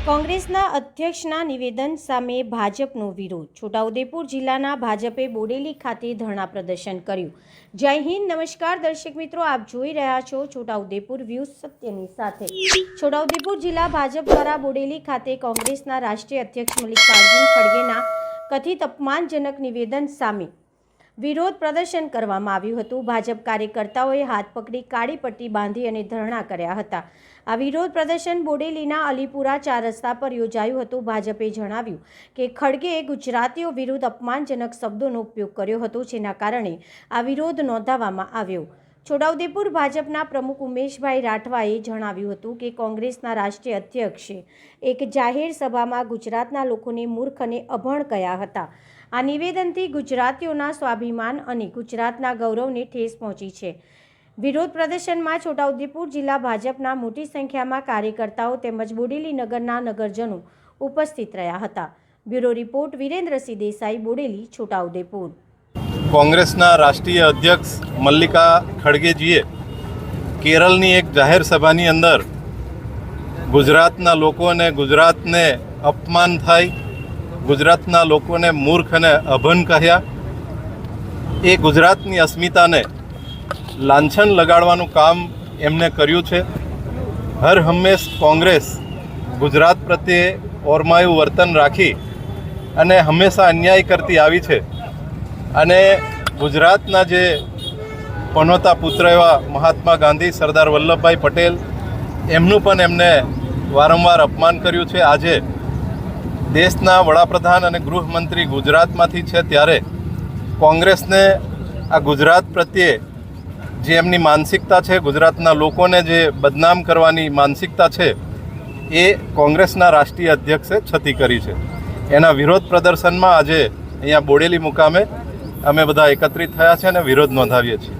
કોંગ્રેસના અધ્યક્ષના નિવેદન સામે ભાજપનો વિરોધ. છોટાઉદેપુર જિલ્લાના ભાજપે બોડેલી ખાતે ધરણા પ્રદર્શન કર્યું. જય હિન્દ, નમસ્કાર દર્શક મિત્રો, આપ જોઈ રહ્યા છો છોટાઉદેપુર વ્યૂઝ સત્યની સાથે. છોટાઉદેપુર જિલ્લા ભાજપ દ્વારા બોડેલી ખાતે કોંગ્રેસના રાષ્ટ્રીય અધ્યક્ષ મલ્લિકાર્જુન ખડગેના કથિત અપમાનજનક નિવેદન સામે વિરોધ પ્રદર્શન કરવામાં આવ્યું હતું. ભાજપ કાર્યકર્તાઓએ હાથ પકડી કાળી પટ્ટી બાંધી અને ધરણા કર્યા હતા. આ વિરોધ પ્રદર્શન બોડેલીના અલીપુરા 4 રસ્તા પર યોજાયું હતું. ભાજપે જણાવ્યું કે ખડગેએ ગુજરાતીઓ વિરુદ્ધ અપમાનજનક શબ્દોનો ઉપયોગ કર્યો હતો, જેના કારણે આ વિરોધ નોંધાવવામાં આવ્યો. છોટાઉદેપુર ભાજપના પ્રમુખ ઉમેશભાઈ રાઠવાએ જણાવ્યું હતું કે કોંગ્રેસના રાષ્ટ્રીય અધ્યક્ષે એક જાહેર સભામાં ગુજરાતના લોકોને મૂર્ખ અને અભણ કહ્યા હતા. આ નિવેદનથી ગુજરાતીઓના સ્વાભિમાન અને ગુજરાતના ગૌરવને ઠેસ પહોંચી છે. વિરોધ પ્રદર્શનમાં છોટાઉદેપુર જિલ્લા ભાજપના મોટી સંખ્યામાં કાર્યકર્તાઓ તેમજ બોડેલી નગરના નગરજનો ઉપસ્થિત રહ્યા હતા. Bureau report Virendrasinh Desai, Bodeli, Chhota Udepur. કોંગ્રેસના રાષ્ટ્રીય અધ્યક્ષ મલ્લિકા ખડગેજીએ કેરળની એક જાહેર સભાની અંદર ગુજરાતના લોકોને ગુજરાતને અપમાન થાય, ગુજરાતના લોકોને મૂર્ખ અને અભણ કહ્યા. એ ગુજરાતની અસ્મિતાને લાંછન લગાડવાનું કામ એમને કર્યું છે. હર હંમેશ કોંગ્રેસ ગુજરાત પ્રત્યે ઓરમાયું વર્તન રાખી અને હંમેશા અન્યાય કરતી આવી છે. અને ગુજરાતના જે પનોતા પુત્ર એવા મહાત્મા ગાંધી, સરદાર વલ્લભભાઈ પટેલ, એમનું પણ એમને વારંવાર અપમાન કર્યું છે. આજે દેશના વડાપ્રધાન અને ગૃહમંત્રી ગુજરાતમાંથી છે, ત્યારે કોંગ્રેસને આ ગુજરાત પ્રત્યે જે એમની માનસિકતા છે, ગુજરાતના લોકોને જે બદનામ કરવાની માનસિકતા છે, એ કોંગ્રેસના રાષ્ટ્રીય અધ્યક્ષે છતી કરી છે. એના વિરોધ પ્રદર્શનમાં આજે અહીંયા બોડેલી મુકામે અમે બધા એકત્રિત થયા છે અને વિરોધ નોંધાવીએ છીએ.